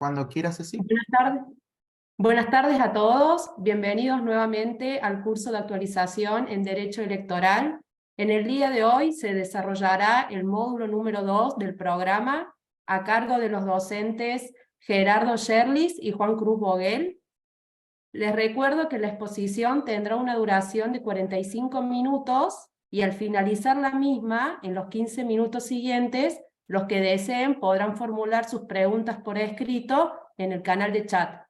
Cuando quieras, Ceci. Buenas tardes. Buenas tardes a todos. Bienvenidos nuevamente al curso de actualización en Derecho Electoral. En el día de hoy se desarrollará el módulo número 2 del programa a cargo de los docentes Gerardo Sherlis y Juan Cruz Boguel. Les recuerdo que la exposición tendrá una duración de 45 minutos y al finalizar la misma, en los 15 minutos siguientes, los que deseen podrán formular sus preguntas por escrito en el canal de chat.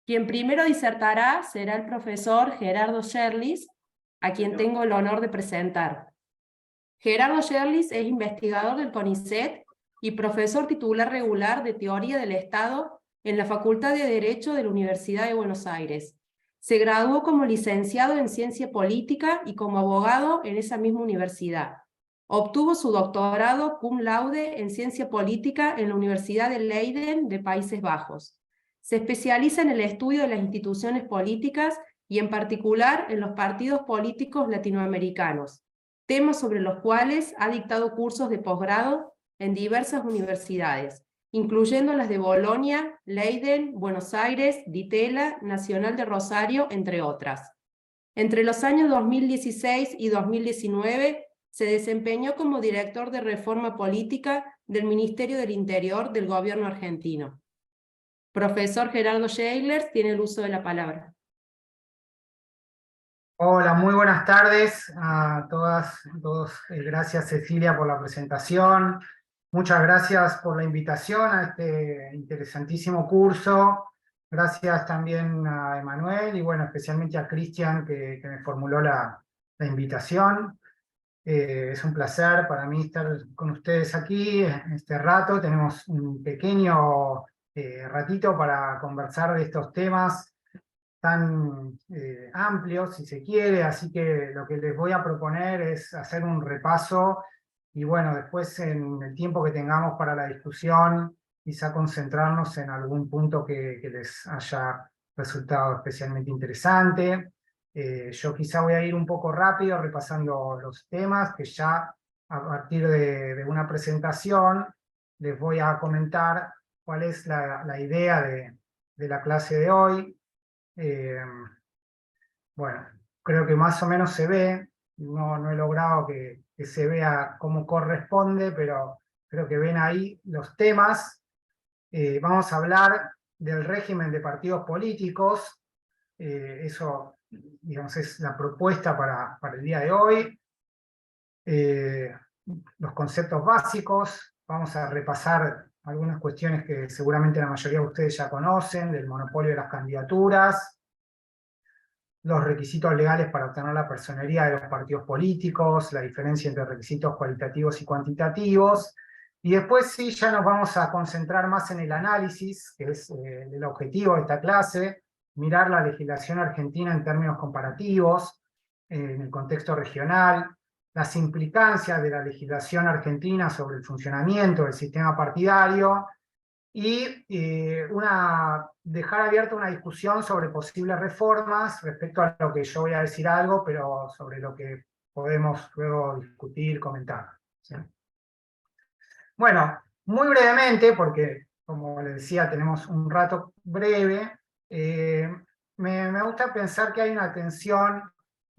Quien primero disertará será el profesor Gerardo Sherlis, a quien tengo el honor de presentar. Gerardo Sherlis es investigador del CONICET y profesor titular regular de Teoría del Estado en la Facultad de Derecho de la Universidad de Buenos Aires. Se graduó como licenciado en Ciencia Política y como abogado en esa misma universidad. Obtuvo su doctorado cum laude en Ciencia Política en la Universidad de Leiden de Países Bajos. Se especializa en el estudio de las instituciones políticas y en particular en los partidos políticos latinoamericanos, temas sobre los cuales ha dictado cursos de posgrado en diversas universidades, incluyendo las de Bolonia, Leiden, Buenos Aires, Di Tella, Nacional de Rosario, entre otras. Entre los años 2016 y 2019 se desempeñó como director de Reforma Política del Ministerio del Interior del Gobierno argentino. Profesor Gerardo Sherlis tiene el uso de la palabra. Hola, muy buenas tardes a todas, a todos. Gracias, Cecilia, por la presentación. Muchas gracias por la invitación a este interesantísimo curso. Gracias también a Emanuel y bueno, especialmente a Cristian que me formuló la invitación. Es un placer para mí estar con ustedes aquí en este rato. Tenemos un pequeño ratito para conversar de estos temas tan amplios, si se quiere, así que lo que les voy a proponer es hacer un repaso y bueno, después en el tiempo que tengamos para la discusión, quizá concentrarnos en algún punto que les haya resultado especialmente interesante. Yo quizá voy a ir un poco rápido repasando los temas, que ya a partir de una presentación les voy a comentar cuál es la idea de la clase de hoy. Bueno, creo que más o menos se ve, no he logrado que se vea como corresponde, pero creo que ven ahí los temas. Vamos a hablar del régimen de partidos políticos, eso digamos es la propuesta para el día de hoy. Los conceptos básicos, vamos a repasar algunas cuestiones que seguramente la mayoría de ustedes ya conocen, del monopolio de las candidaturas, los requisitos legales para obtener la personería de los partidos políticos, la diferencia entre requisitos cualitativos y cuantitativos, y después sí ya nos vamos a concentrar más en el análisis, que es el objetivo de esta clase, mirar la legislación argentina en términos comparativos, en el contexto regional, las implicancias de la legislación argentina sobre el funcionamiento del sistema partidario, y dejar abierta una discusión sobre posibles reformas respecto a lo que yo voy a decir algo, pero sobre lo que podemos luego discutir, comentar. ¿Sí? Bueno, muy brevemente, porque como les decía, tenemos un rato breve, me gusta pensar que hay una tensión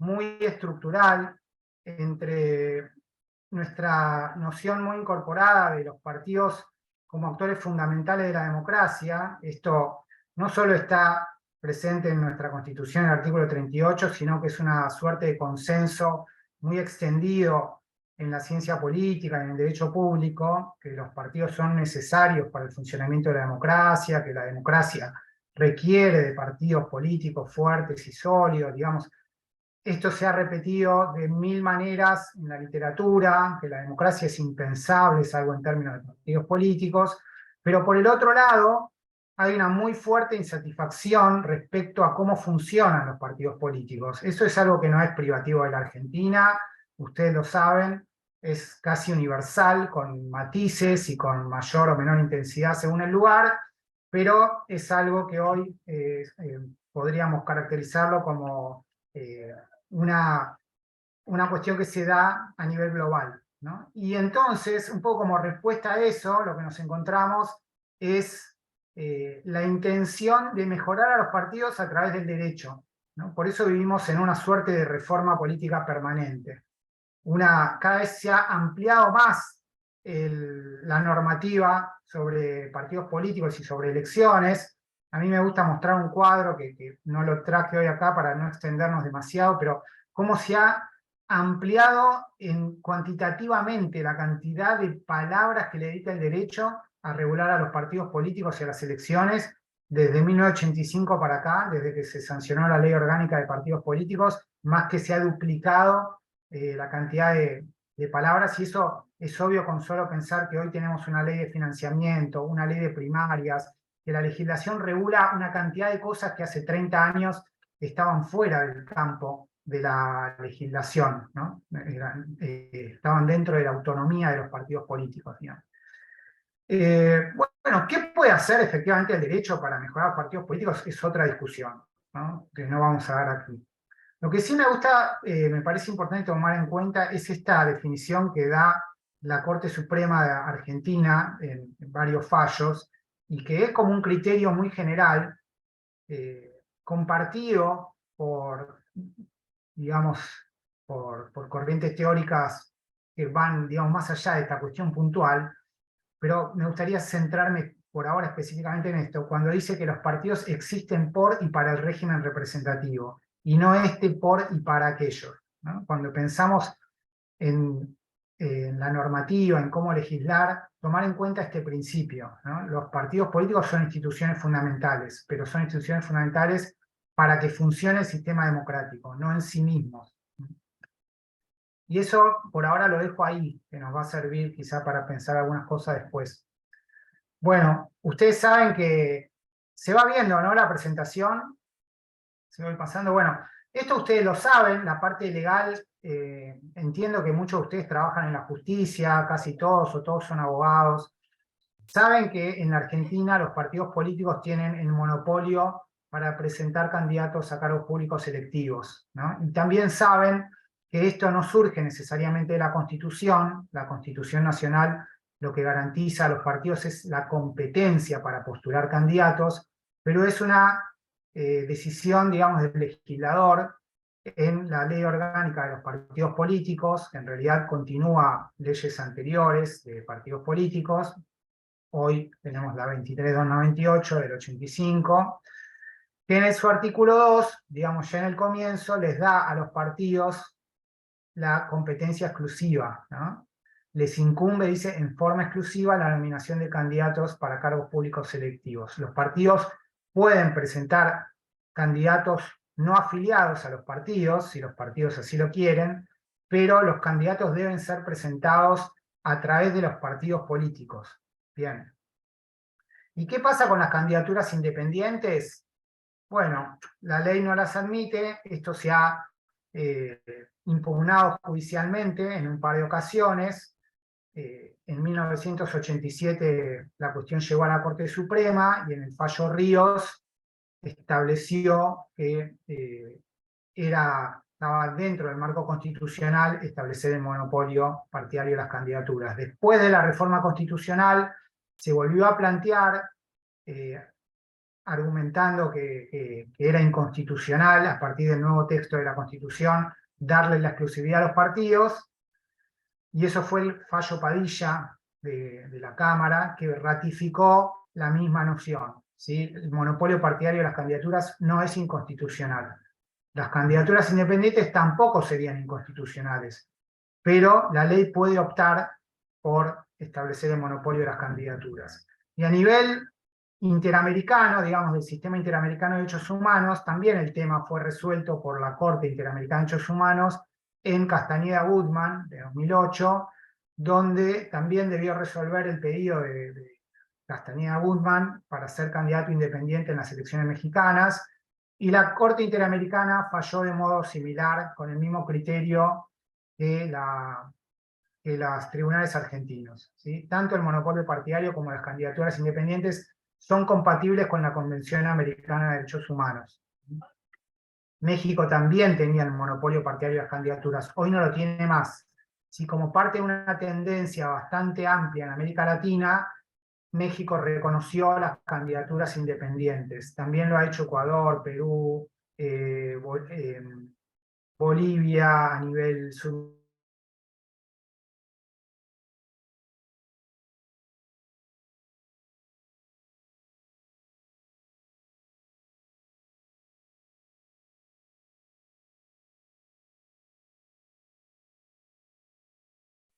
muy estructural entre nuestra noción muy incorporada de los partidos como actores fundamentales de la democracia. Esto no solo está presente en nuestra Constitución, en el artículo 38, sino que es una suerte de consenso muy extendido en la ciencia política, en el derecho público, que los partidos son necesarios para el funcionamiento de la democracia, que la democracia requiere de partidos políticos fuertes y sólidos, digamos. Esto se ha repetido de mil maneras en la literatura, que la democracia es impensable, salvo en términos de partidos políticos, pero por el otro lado hay una muy fuerte insatisfacción respecto a cómo funcionan los partidos políticos. Eso es algo que no es privativo de la Argentina, ustedes lo saben, es casi universal, con matices y con mayor o menor intensidad según el lugar, pero es algo que hoy podríamos caracterizarlo como una cuestión que se da a nivel global, ¿no? Y entonces, un poco como respuesta a eso, lo que nos encontramos es la intención de mejorar a los partidos a través del derecho, ¿no? Por eso vivimos en una suerte de reforma política permanente. Cada vez se ha ampliado más la normativa sobre partidos políticos y sobre elecciones. A mí me gusta mostrar un cuadro que no lo traje hoy acá para no extendernos demasiado, pero cómo se ha ampliado cuantitativamente la cantidad de palabras que le dedica el derecho a regular a los partidos políticos y a las elecciones desde 1985 para acá, desde que se sancionó la Ley Orgánica de Partidos Políticos, más que se ha duplicado la cantidad de palabras, y eso es obvio con solo pensar que hoy tenemos una ley de financiamiento, una ley de primarias, que la legislación regula una cantidad de cosas que hace 30 años estaban fuera del campo de la legislación, ¿no? Estaban dentro de la autonomía de los partidos políticos, digamos. Bueno, ¿qué puede hacer efectivamente el derecho para mejorar los partidos políticos? Es otra discusión, ¿no? Que no vamos a dar aquí. Lo que sí me gusta, me parece importante tomar en cuenta es esta definición que da la Corte Suprema de Argentina en varios fallos, y que es como un criterio muy general, compartido por, digamos, por corrientes teóricas que van, digamos, más allá de esta cuestión puntual, pero me gustaría centrarme por ahora específicamente en esto, cuando dice que los partidos existen por y para el régimen representativo, y no por y para aquellos, ¿no? Cuando pensamos en la normativa, en cómo legislar, tomar en cuenta este principio, ¿no? Los partidos políticos son instituciones fundamentales, pero son instituciones fundamentales para que funcione el sistema democrático, no en sí mismos. Y eso por ahora lo dejo ahí, que nos va a servir quizá para pensar algunas cosas después. Bueno, ustedes saben que se va viendo, ¿no? La presentación, se va pasando. Bueno, esto ustedes lo saben, la parte legal, entiendo que muchos de ustedes trabajan en la justicia, casi todos o todos son abogados. Saben que en la Argentina los partidos políticos tienen el monopolio para presentar candidatos a cargos públicos electivos, ¿no? Y también saben que esto no surge necesariamente de la Constitución Nacional lo que garantiza a los partidos es la competencia para postular candidatos, pero es una decisión, digamos, del legislador en la Ley Orgánica de los Partidos Políticos, que en realidad continúa leyes anteriores de partidos políticos. Hoy tenemos la 23298 del 85, que en su artículo 2, digamos ya en el comienzo, les da a los partidos la competencia exclusiva, ¿no? Les incumbe, dice, en forma exclusiva la nominación de candidatos para cargos públicos electivos. Los partidos pueden presentar candidatos no afiliados a los partidos, si los partidos así lo quieren, pero los candidatos deben ser presentados a través de los partidos políticos. Bien. ¿Y qué pasa con las candidaturas independientes? Bueno, la ley no las admite, esto se ha impugnado judicialmente en un par de ocasiones. En 1987 la cuestión llegó a la Corte Suprema y en el fallo Ríos estableció que estaba dentro del marco constitucional establecer el monopolio partidario de las candidaturas. Después de la reforma constitucional se volvió a plantear, argumentando que era inconstitucional a partir del nuevo texto de la Constitución darle la exclusividad a los partidos, y eso fue el fallo Padilla de la Cámara, que ratificó la misma noción, ¿sí? El monopolio partidario de las candidaturas no es inconstitucional. Las candidaturas independientes tampoco serían inconstitucionales, pero la ley puede optar por establecer el monopolio de las candidaturas. Y a nivel interamericano, digamos, del sistema interamericano de derechos humanos, también el tema fue resuelto por la Corte Interamericana de Derechos Humanos en Castañeda-Gutman, de 2008, donde también debió resolver el pedido de Castañeda-Gutman para ser candidato independiente en las elecciones mexicanas, y la Corte Interamericana falló de modo similar, con el mismo criterio que los tribunales argentinos, ¿sí? Tanto el monopolio partidario como las candidaturas independientes son compatibles con la Convención Americana de Derechos Humanos. México también tenía el monopolio partidario de las candidaturas, hoy no lo tiene más. Si como parte de una tendencia bastante amplia en América Latina, México reconoció las candidaturas independientes. También lo ha hecho Ecuador, Perú, Bolivia a nivel sur.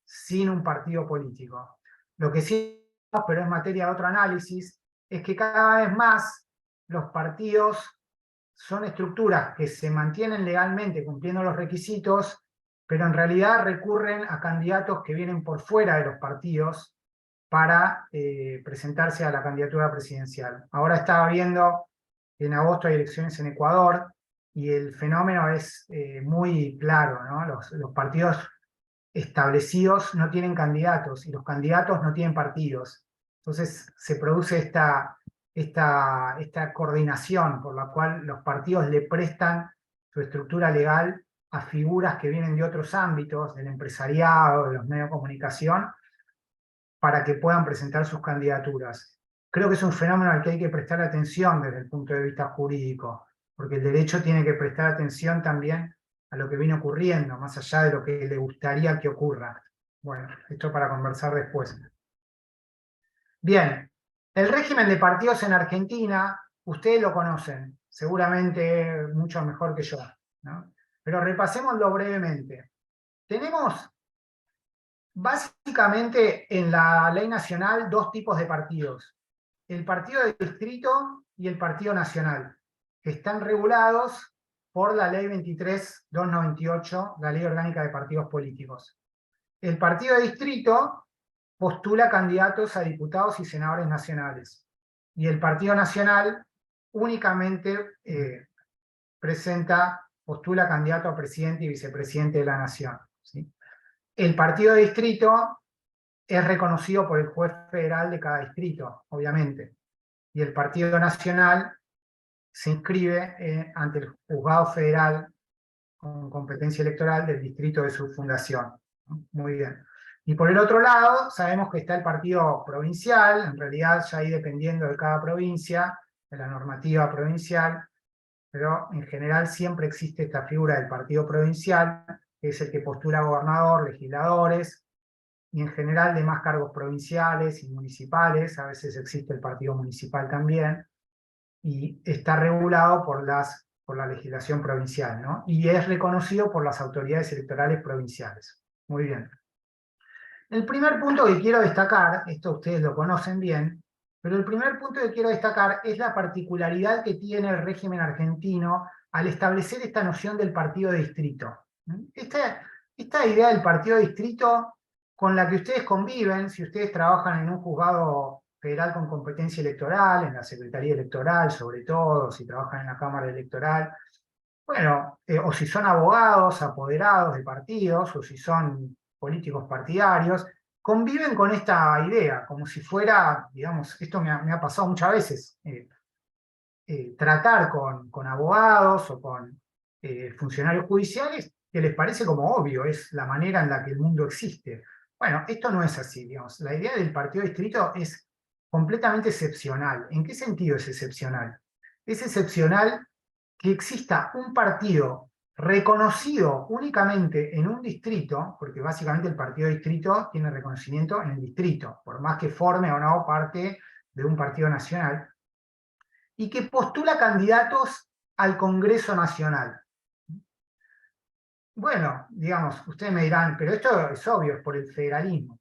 Sin un partido político. Lo que sí, pero en materia de otro análisis, es que cada vez más los partidos son estructuras que se mantienen legalmente cumpliendo los requisitos, pero en realidad recurren a candidatos que vienen por fuera de los partidos para presentarse a la candidatura presidencial. Ahora estaba viendo que en agosto hay elecciones en Ecuador y el fenómeno es muy claro, ¿no? Los partidos establecidos no tienen candidatos y los candidatos no tienen partidos. Entonces se produce esta coordinación por la cual los partidos le prestan su estructura legal a figuras que vienen de otros ámbitos, del empresariado, de los medios de comunicación, para que puedan presentar sus candidaturas. Creo que es un fenómeno al que hay que prestar atención desde el punto de vista jurídico, porque el derecho tiene que prestar atención también a lo que viene ocurriendo, más allá de lo que le gustaría que ocurra. Bueno, esto para conversar después. Bien, el régimen de partidos en Argentina, ustedes lo conocen, seguramente mucho mejor que yo, ¿no? Pero repasémoslo brevemente. Tenemos básicamente en la ley nacional dos tipos de partidos: el partido de distrito y el partido nacional, que están regulados por la ley 23.298, la ley orgánica de partidos políticos. El partido de distrito postula candidatos a diputados y senadores nacionales, y el partido nacional únicamente postula candidato a presidente y vicepresidente de la nación, ¿sí? El partido de distrito es reconocido por el juez federal de cada distrito, obviamente, y el partido nacional se inscribe ante el juzgado federal con competencia electoral del distrito de su fundación. Muy bien. Y por el otro lado, sabemos que está el partido provincial, en realidad ya ahí dependiendo de cada provincia, de la normativa provincial, pero en general siempre existe esta figura del partido provincial, que es el que postula gobernador, legisladores, y en general demás cargos provinciales y municipales. A veces existe el partido municipal también, y está regulado por la legislación provincial, ¿no? Y es reconocido por las autoridades electorales provinciales. Muy bien. El primer punto que quiero destacar, esto ustedes lo conocen bien, pero el primer punto que quiero destacar es la particularidad que tiene el régimen argentino al establecer esta noción del partido de distrito. Esta idea del partido de distrito con la que ustedes conviven, si ustedes trabajan en un juzgado federal con competencia electoral, en la Secretaría Electoral sobre todo, si trabajan en la Cámara Electoral, bueno, o si son abogados, apoderados de partidos, o si son políticos partidarios, conviven con esta idea, como si fuera, digamos, esto me ha pasado muchas veces, tratar con abogados o con funcionarios judiciales, que les parece como obvio, es la manera en la que el mundo existe. Bueno, esto no es así, digamos. La idea del partido de distrito es completamente excepcional. ¿En qué sentido es excepcional? Es excepcional que exista un partido reconocido únicamente en un distrito, porque básicamente el partido de distrito tiene reconocimiento en el distrito, por más que forme o no parte de un partido nacional, y que postula candidatos al Congreso Nacional. Bueno, digamos, ustedes me dirán, pero esto es obvio, es por el federalismo.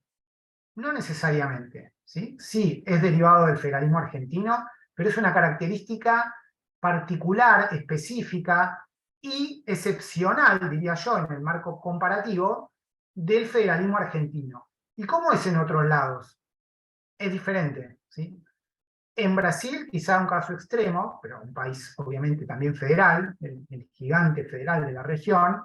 No necesariamente, ¿sí? Sí, es derivado del federalismo argentino, pero es una característica particular, específica y excepcional, diría yo, en el marco comparativo del federalismo argentino. ¿Y cómo es en otros lados? Es diferente, ¿sí? En Brasil, quizá un caso extremo, pero un país obviamente también federal, el gigante federal de la región,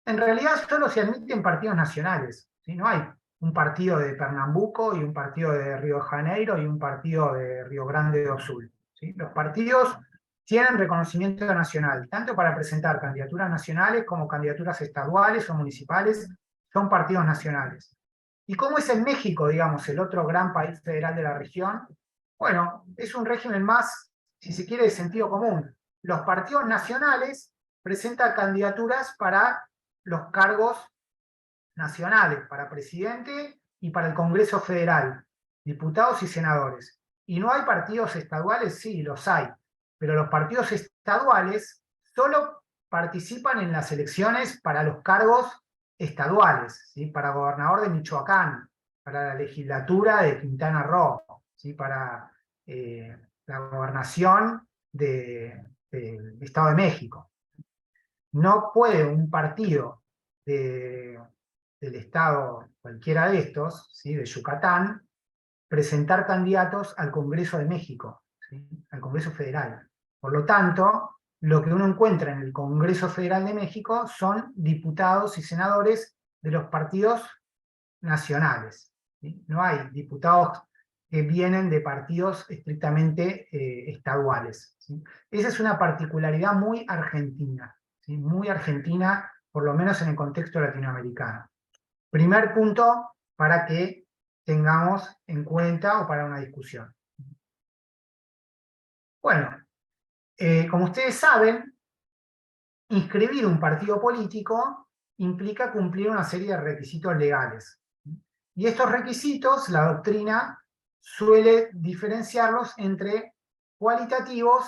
en realidad solo se admiten partidos nacionales, ¿sí? No hay un partido de Pernambuco y un partido de Río de Janeiro y un partido de Río Grande do Sul, ¿sí? Los partidos tienen reconocimiento nacional, tanto para presentar candidaturas nacionales como candidaturas estaduales o municipales, son partidos nacionales. ¿Y cómo es en México, digamos, el otro gran país federal de la región? Bueno, es un régimen más, si se quiere, de sentido común. Los partidos nacionales presentan candidaturas para los cargos nacionales, para presidente y para el Congreso Federal, diputados y senadores. ¿Y no hay partidos estaduales? Sí, los hay. Pero los partidos estaduales solo participan en las elecciones para los cargos estaduales, ¿sí? Para gobernador de Michoacán, para la legislatura de Quintana Roo, ¿sí? Para la gobernación del Estado de México. No puede un partido del Estado, cualquiera de estos, ¿sí? De Yucatán, presentar candidatos al Congreso de México, ¿sí? Al Congreso Federal. Por lo tanto, lo que uno encuentra en el Congreso Federal de México son diputados y senadores de los partidos nacionales, ¿sí? No hay diputados que vienen de partidos estrictamente estaduales, ¿sí? Esa es una particularidad muy argentina, ¿sí? Muy argentina, por lo menos en el contexto latinoamericano. Primer punto para que tengamos en cuenta o para una discusión. Bueno, como ustedes saben, inscribir un partido político implica cumplir una serie de requisitos legales. Y estos requisitos, la doctrina suele diferenciarlos entre cualitativos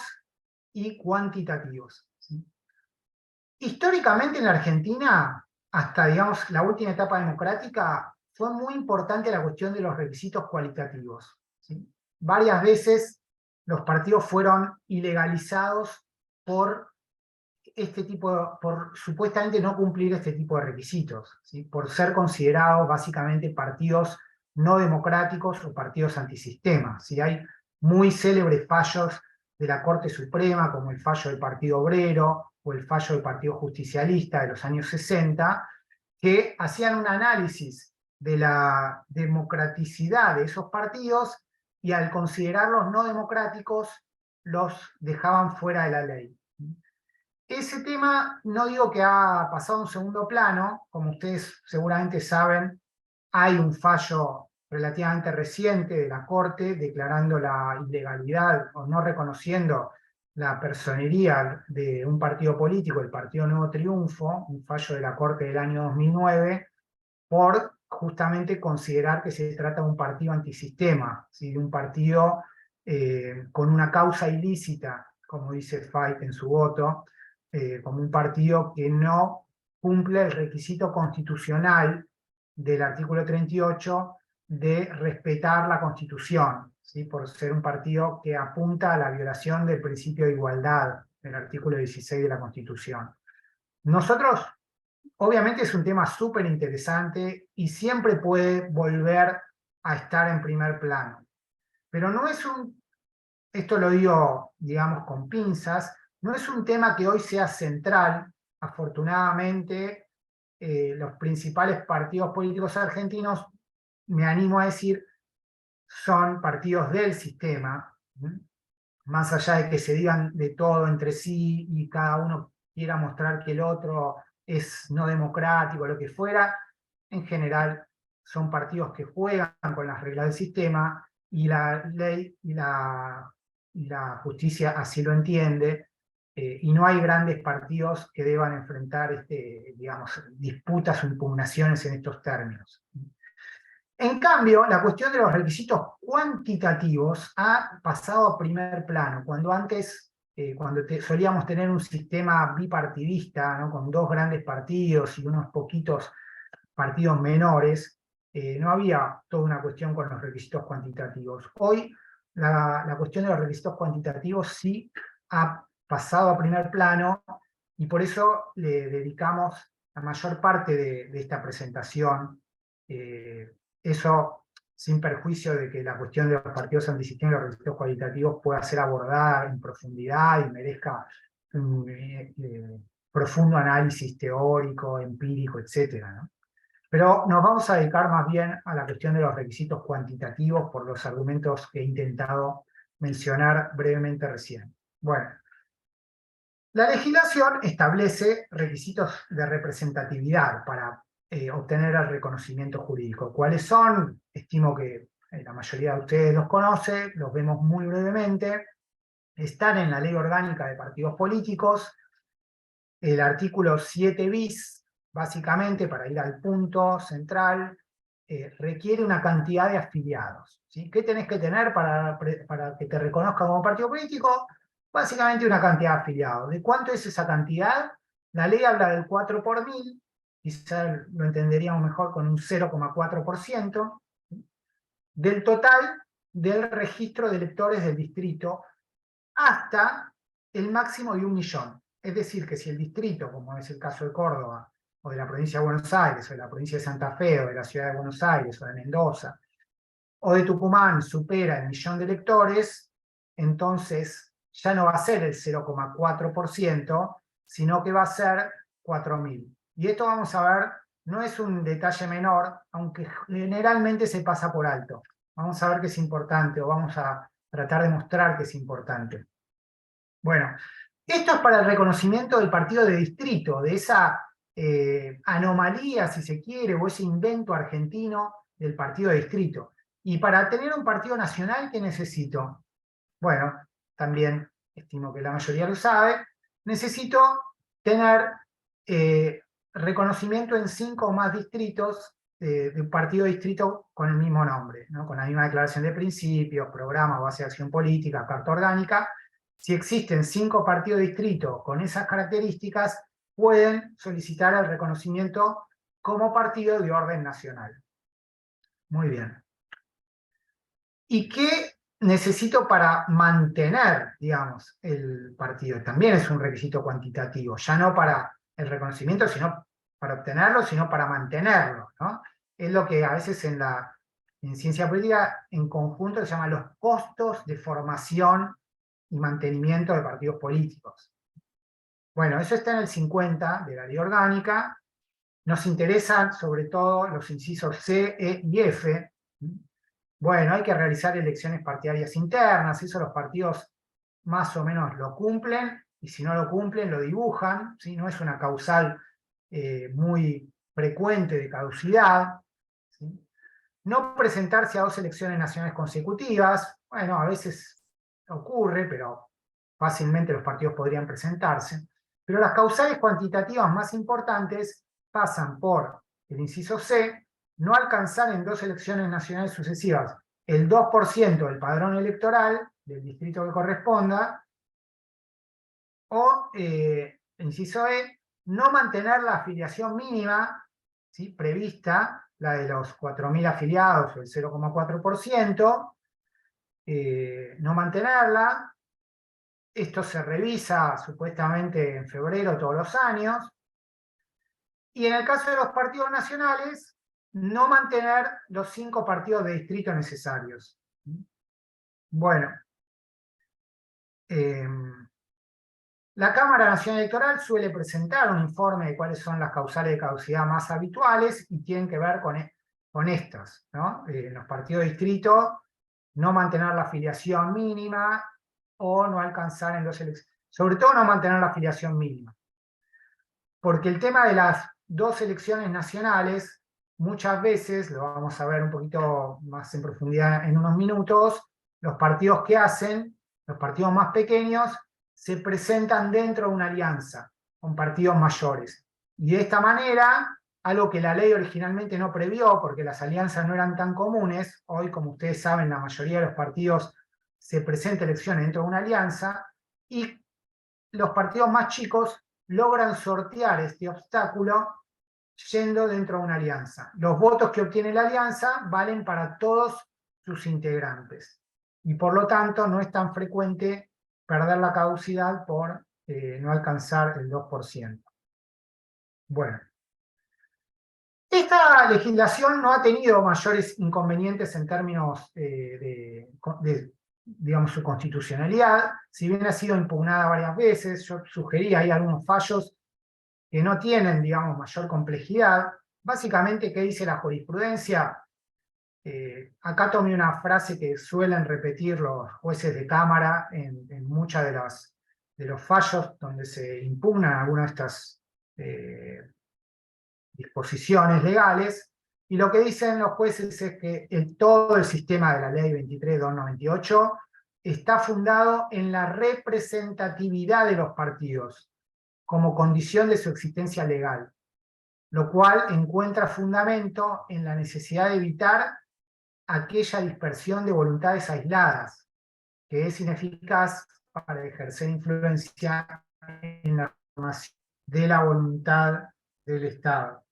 y cuantitativos, ¿sí? Históricamente en la Argentina, hasta digamos la última etapa democrática, fue muy importante la cuestión de los requisitos cualitativos, ¿sí? Varias veces los partidos fueron ilegalizados por por supuestamente no cumplir este tipo de requisitos, ¿sí? Por ser considerados básicamente partidos no democráticos o partidos antisistema, ¿sí? Hay muy célebres fallos de la Corte Suprema, como el fallo del Partido Obrero o el fallo del Partido Justicialista de los años 60, que hacían un análisis de la democraticidad de esos partidos y al considerarlos no democráticos los dejaban fuera de la ley. Ese tema no digo que ha pasado a un segundo plano, como ustedes seguramente saben, hay un fallo relativamente reciente de la Corte declarando la ilegalidad o no reconociendo la personería de un partido político, el Partido Nuevo Triunfo, un fallo de la Corte del año 2009, por justamente considerar que se trata de un partido antisistema, ¿sí? De un partido con una causa ilícita, como dice Fait en su voto, como un partido que no cumple el requisito constitucional del artículo 38 de respetar la Constitución, ¿sí? Por ser un partido que apunta a la violación del principio de igualdad del artículo 16 de la Constitución. Nosotros, obviamente es un tema súper interesante y siempre puede volver a estar en primer plano, pero no es esto lo digo, digamos, con pinzas, no es un tema que hoy sea central. Afortunadamente, los principales partidos políticos argentinos, me animo a decir, son partidos del sistema, más allá de que se digan de todo entre sí y cada uno quiera mostrar que el otro es no democrático, lo que fuera, en general son partidos que juegan con las reglas del sistema y la ley y la justicia así lo entiende, y no hay grandes partidos que deban enfrentar digamos, disputas o impugnaciones en estos términos. En cambio, la cuestión de los requisitos cuantitativos ha pasado a primer plano, cuando antes, solíamos tener un sistema bipartidista, ¿no? Con dos grandes partidos y unos poquitos partidos menores, no había toda una cuestión con los requisitos cuantitativos. Hoy la cuestión de los requisitos cuantitativos sí ha pasado a primer plano y por eso le dedicamos la mayor parte de esta presentación. Eso sin perjuicio de que la cuestión de los partidos antisistema y los requisitos cualitativos pueda ser abordada en profundidad y merezca un profundo análisis teórico, empírico, etc., ¿no? Pero nos vamos a dedicar más bien a la cuestión de los requisitos cuantitativos por los argumentos que he intentado mencionar brevemente recién. Bueno, la legislación establece requisitos de representatividad para obtener el reconocimiento jurídico. ¿Cuáles son? Estimo que la mayoría de ustedes los conoce, los vemos muy brevemente. Están en la Ley Orgánica de Partidos Políticos. El artículo 7 bis, básicamente, para ir al punto central, requiere una cantidad de afiliados, ¿sí? ¿Qué tenés que tener para que te reconozca como partido político? Básicamente una cantidad de afiliados. ¿De cuánto es esa cantidad? La ley habla del 4 por 1000, quizá lo entenderíamos mejor con un 0,4%, del total del registro de electores del distrito, hasta el máximo de 1 millón. Es decir, que si el distrito, como es el caso de Córdoba, o de la provincia de Buenos Aires, o de la provincia de Santa Fe, o de la ciudad de Buenos Aires, o de Mendoza, o de Tucumán, supera el millón de electores, entonces ya no va a ser el 0,4%, sino que va a ser 4.000. Y esto vamos a ver, no es un detalle menor, aunque generalmente se pasa por alto. Vamos a ver que es importante, o vamos a tratar de mostrar que es importante. Bueno, esto es para el reconocimiento del partido de distrito, de esa anomalía, si se quiere, o ese invento argentino del partido de distrito. Y para tener un partido nacional, ¿qué necesito? Bueno, también estimo que la mayoría lo sabe, necesito tener reconocimiento en 5 o más distritos de un partido de distrito con el mismo nombre, ¿no? Con la misma declaración de principios, programa, base de acción política, carta orgánica. Si existen 5 partidos de distrito con esas características, pueden solicitar el reconocimiento como partido de orden nacional. Muy bien. ¿Y qué necesito para mantener, digamos, el partido? También es un requisito cuantitativo, ya no para el reconocimiento, sino para obtenerlo, sino para mantenerlo, ¿no? Es lo que a veces en ciencia política en conjunto se llama los costos de formación y mantenimiento de partidos políticos. Bueno, eso está en el 50 de la ley orgánica. Nos interesan sobre todo los incisos C, E y F. Bueno, hay que realizar elecciones partidarias internas, eso los partidos más o menos lo cumplen, y si no lo cumplen lo dibujan, ¿sí? No es una causal muy frecuente de caducidad, ¿sí? No presentarse a 2 elecciones nacionales consecutivas, bueno, a veces ocurre, pero fácilmente los partidos podrían presentarse, pero las causales cuantitativas más importantes pasan por el inciso C, no alcanzar en 2 elecciones nacionales sucesivas el 2% del padrón electoral del distrito que corresponda, o, inciso E, no mantener la afiliación mínima, ¿sí?, prevista, la de los 4.000 afiliados o el 0,4%, no mantenerla. Esto se revisa supuestamente en febrero todos los años. Y en el caso de los partidos nacionales, no mantener los 5 partidos de distrito necesarios. Bueno, la Cámara Nacional Electoral suele presentar un informe de cuáles son las causales de caducidad más habituales y tienen que ver con estas, ¿no? Los partidos de distrito, no mantener la afiliación mínima o no alcanzar en 2 elecciones. Sobre todo no mantener la afiliación mínima. Porque el tema de las 2 elecciones nacionales, muchas veces, lo vamos a ver un poquito más en profundidad en unos minutos, los partidos que hacen, los partidos más pequeños, se presentan dentro de una alianza con partidos mayores. Y de esta manera, algo que la ley originalmente no previó, porque las alianzas no eran tan comunes, hoy, como ustedes saben, la mayoría de los partidos se presenta elecciones dentro de una alianza, y los partidos más chicos logran sortear este obstáculo yendo dentro de una alianza. Los votos que obtiene la alianza valen para todos sus integrantes. Y por lo tanto no es tan frecuente perder la caducidad por no alcanzar el 2%. Bueno. Esta legislación no ha tenido mayores inconvenientes en términos digamos, su constitucionalidad, si bien ha sido impugnada varias veces. Yo sugerí ahí algunos fallos que no tienen, digamos, mayor complejidad. Básicamente, ¿qué dice la jurisprudencia? Acá tomé una frase que suelen repetir los jueces de cámara en muchas de los fallos donde se impugnan algunas de estas disposiciones legales, y lo que dicen los jueces es que todo el sistema de la ley 23.298 está fundado en la representatividad de los partidos como condición de su existencia legal, lo cual encuentra fundamento en la necesidad de evitar aquella dispersión de voluntades aisladas, que es ineficaz para ejercer influencia en la formación de la voluntad del Estado.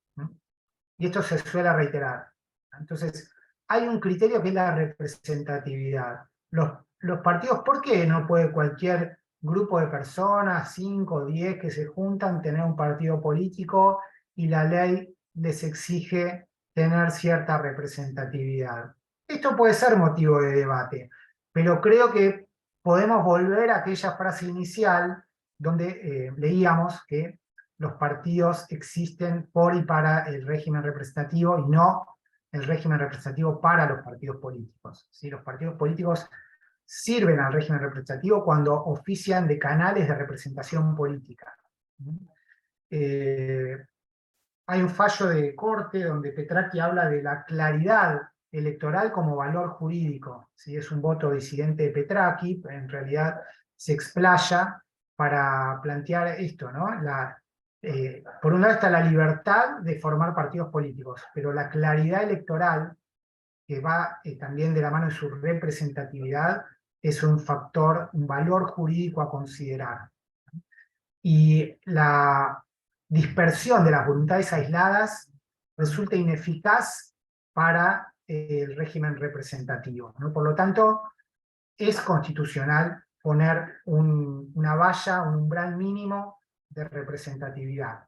Y esto se suele reiterar. Entonces, hay un criterio que es la representatividad. Los partidos, ¿por qué no puede cualquier grupo de personas, 5 o 10 que se juntan, tener un partido político y la ley les exige tener cierta representatividad? Esto puede ser motivo de debate, pero creo que podemos volver a aquella frase inicial donde leíamos que los partidos existen por y para el régimen representativo y no el régimen representativo para los partidos políticos. ¿Sí? Los partidos políticos sirven al régimen representativo cuando ofician de canales de representación política. Hay un fallo de corte donde Petracchi habla de la claridad electoral como valor jurídico. ¿Sí? Es un voto disidente de Petracchi, en realidad se explaya para plantear esto, ¿no? Por un lado está la libertad de formar partidos políticos, pero la claridad electoral, que va también de la mano de su representatividad, es un factor, un valor jurídico a considerar. Y la dispersión de las voluntades aisladas resulta ineficaz para el régimen representativo, ¿no? Por lo tanto, es constitucional poner una valla, un umbral mínimo de representatividad.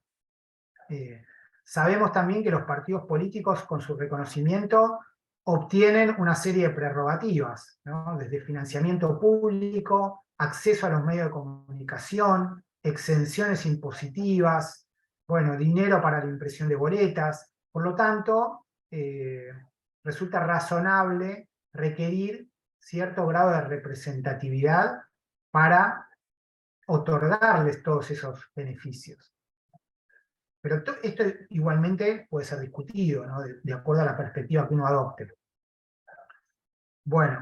Sabemos también que los partidos políticos, con su reconocimiento, obtienen una serie de prerrogativas, ¿no? Desde financiamiento público, acceso a los medios de comunicación, exenciones impositivas, bueno, dinero para la impresión de boletas. Por lo tanto, resulta razonable requerir cierto grado de representatividad para otorgarles todos esos beneficios. Pero esto igualmente puede ser discutido, ¿no? de acuerdo a la perspectiva que uno adopte. Bueno,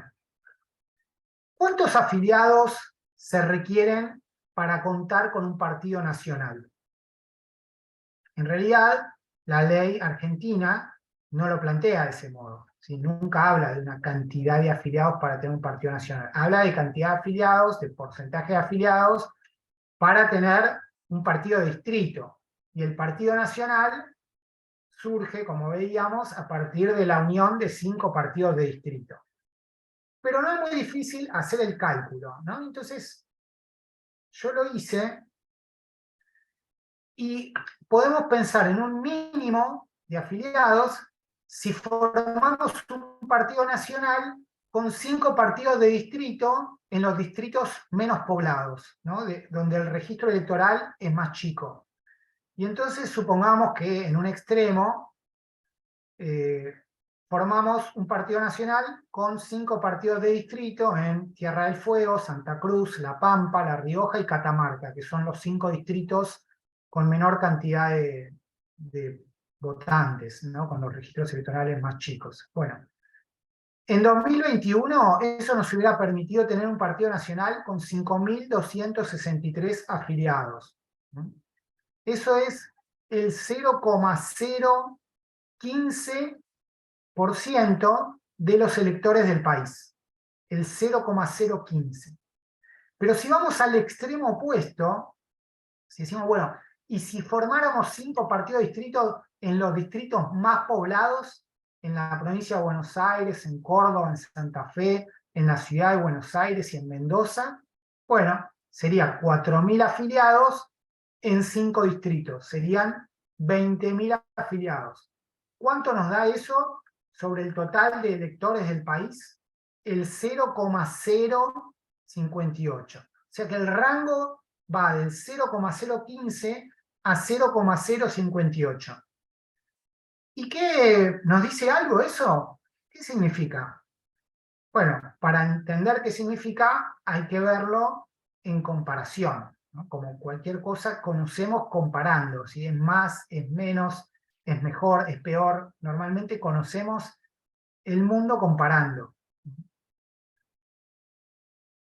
¿cuántos afiliados se requieren para contar con un partido nacional? En realidad, la ley argentina no lo plantea de ese modo. ¿Sí? Nunca habla de una cantidad de afiliados para tener un partido nacional. Habla de cantidad de afiliados, de porcentaje de afiliados, para tener un partido de distrito. Y el partido nacional surge, como veíamos, a partir de la unión de 5 partidos de distrito. Pero no es muy difícil hacer el cálculo, ¿no? Entonces, yo lo hice y podemos pensar en un mínimo de afiliados si formamos un partido nacional con 5 partidos de distrito en los distritos menos poblados, ¿no? Donde el registro electoral es más chico. Y entonces supongamos que en un extremo formamos un partido nacional con 5 partidos de distrito en Tierra del Fuego, Santa Cruz, La Pampa, La Rioja y Catamarca, que son los 5 distritos con menor cantidad de votantes, ¿no? Con los registros electorales más chicos. Bueno, en 2021 eso nos hubiera permitido tener un partido nacional con 5.263 afiliados. Eso es el 0,015% de los electores del país. El 0,015. Pero si vamos al extremo opuesto, si decimos, bueno, y si formáramos 5 partidos de distrito en los distritos más poblados, en la provincia de Buenos Aires, en Córdoba, en Santa Fe, en la ciudad de Buenos Aires y en Mendoza, bueno, serían 4.000 afiliados en 5 distritos, serían 20.000 afiliados. ¿Cuánto nos da eso sobre el total de electores del país? El 0,058. O sea que el rango va del 0,015 a 0,058. ¿Y qué nos dice algo eso? ¿Qué significa? Bueno, para entender qué significa hay que verlo en comparación, ¿no? Como cualquier cosa, conocemos comparando, si es más, es menos. es mejor, es peor. Normalmente conocemos el mundo comparando.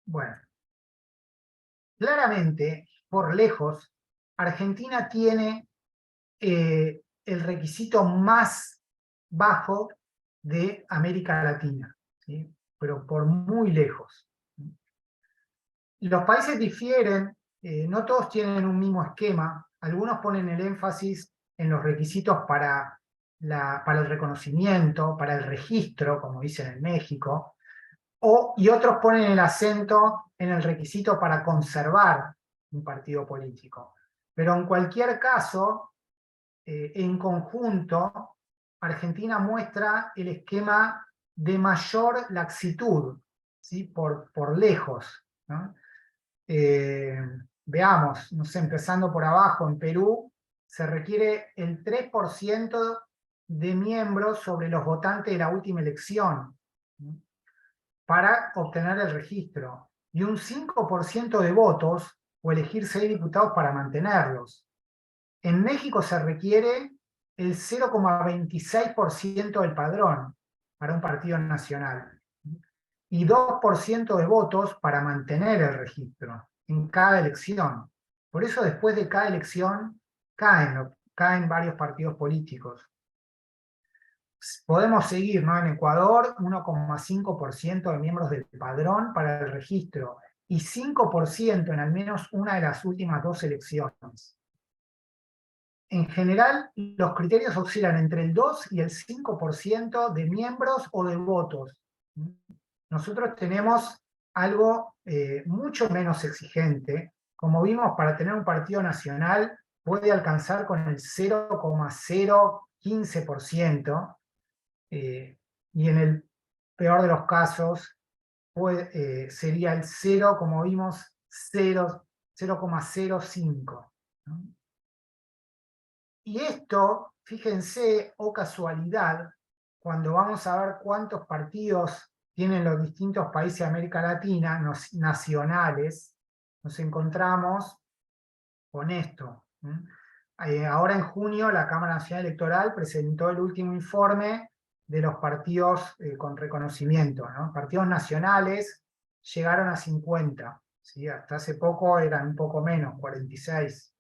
Bueno, claramente, por lejos, Argentina tiene el requisito más bajo de América Latina, ¿sí? Pero por muy lejos. Los países difieren, no todos tienen un mismo esquema, algunos ponen el énfasis en los requisitos para el reconocimiento, para el registro, como dicen en México, y otros ponen el acento en el requisito para conservar un partido político. Pero en cualquier caso, en conjunto, Argentina muestra el esquema de mayor laxitud, ¿sí? por lejos, ¿no? Veamos, no sé, empezando por abajo, en Perú se requiere el 3% de miembros sobre los votantes de la última elección, ¿no? Para obtener el registro, y un 5% de votos o elegir 6 diputados para mantenerlos. En México se requiere el 0,26% del padrón para un partido nacional y 2% de votos para mantener el registro en cada elección. Por eso después de cada elección caen varios partidos políticos. Podemos seguir, ¿no? En Ecuador, 1,5% de miembros del padrón para el registro y 5% en al menos una de las últimas 2 elecciones. En general, los criterios oscilan entre el 2 y el 5% de miembros o de votos. Nosotros tenemos algo mucho menos exigente. Como vimos, para tener un partido nacional puede alcanzar con el 0,015%, y en el peor de los casos sería el 0, como vimos, 0,05. ¿No? Y esto, fíjense, o casualidad, cuando vamos a ver cuántos partidos tienen los distintos países de América Latina, nacionales, nos encontramos con esto. Ahora en junio la Cámara Nacional Electoral presentó el último informe de los partidos con reconocimiento, ¿no? Partidos nacionales llegaron a 50, ¿sí? Hasta hace poco eran un poco menos, 46.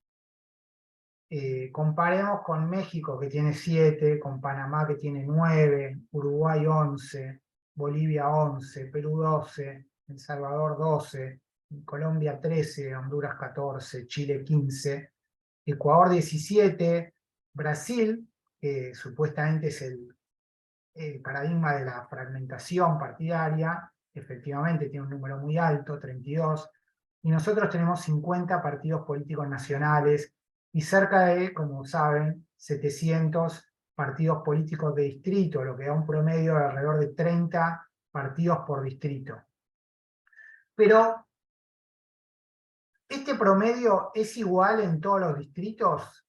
Comparemos con México, que tiene 7, con Panamá, que tiene 9, Uruguay 11, Bolivia 11, Perú 12, El Salvador 12, Colombia 13, Honduras 14, Chile 15, Ecuador 17, Brasil, que supuestamente es el paradigma de la fragmentación partidaria, efectivamente tiene un número muy alto, 32, y nosotros tenemos 50 partidos políticos nacionales y cerca de, como saben, 700 partidos políticos de distrito, lo que da un promedio de alrededor de 30 partidos por distrito. Pero, ¿este promedio es igual en todos los distritos?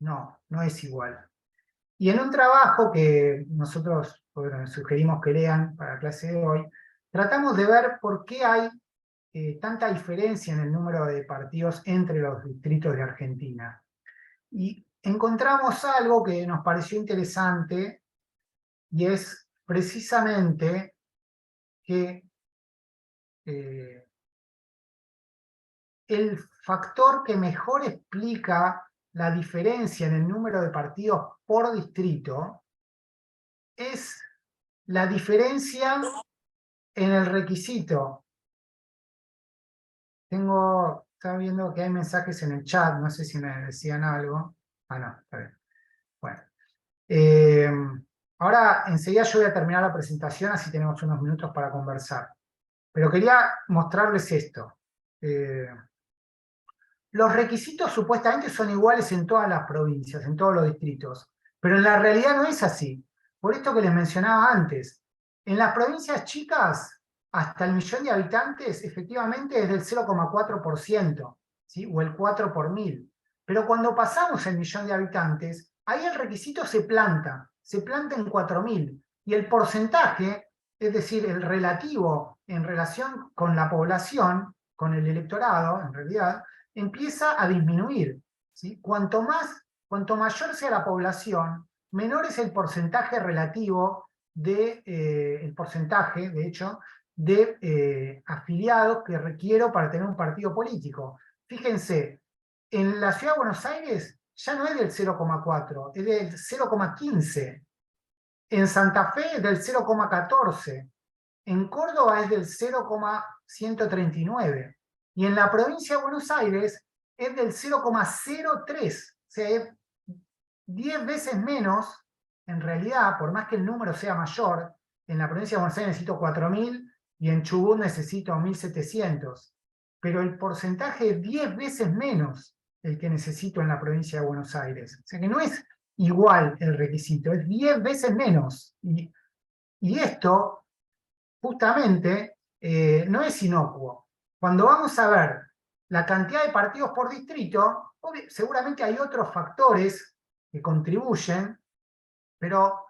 No, no es igual. Y en un trabajo que nosotros sugerimos que lean para la clase de hoy, tratamos de ver por qué hay tanta diferencia en el número de partidos entre los distritos de Argentina. Y encontramos algo que nos pareció interesante, y es precisamente que el factor que mejor explica la diferencia en el número de partidos por distrito es la diferencia en el requisito. Estaba viendo que hay mensajes en el chat, no sé si me decían algo. Ah, no, está bien. Bueno. Ahora, enseguida yo voy a terminar la presentación, así tenemos unos minutos para conversar. Pero quería mostrarles esto. Los requisitos supuestamente son iguales en todas las provincias, en todos los distritos, pero en la realidad no es así. Por esto que les mencionaba antes, en las provincias chicas, hasta el 1.000.000 de habitantes, efectivamente es del 0,4%, ¿sí? O el 4 por 1000. Pero cuando pasamos el 1.000.000 de habitantes, ahí el requisito se planta en 4.000. Y el porcentaje, es decir, el relativo en relación con la población, con el electorado, en realidad, empieza a disminuir, ¿sí? Cuanto más cuanto mayor sea la población, menor es el porcentaje relativo de, el porcentaje, de hecho, de afiliados que requiero para tener un partido político. Fíjense, en la Ciudad de Buenos Aires ya no es del 0,4, es del 0,15. En Santa Fe es del 0,14. En Córdoba es del 0,139. Y en la provincia de Buenos Aires es del 0,03. O sea, es 10 veces menos, en realidad, por más que el número sea mayor, en la provincia de Buenos Aires necesito 4.000 y en Chubut necesito 1.700. Pero el porcentaje es 10 veces menos el que necesito en la provincia de Buenos Aires. O sea que no es igual el requisito, es 10 veces menos. Y esto, justamente, no es inocuo. Cuando vamos a ver la cantidad de partidos por distrito, seguramente hay otros factores que contribuyen, pero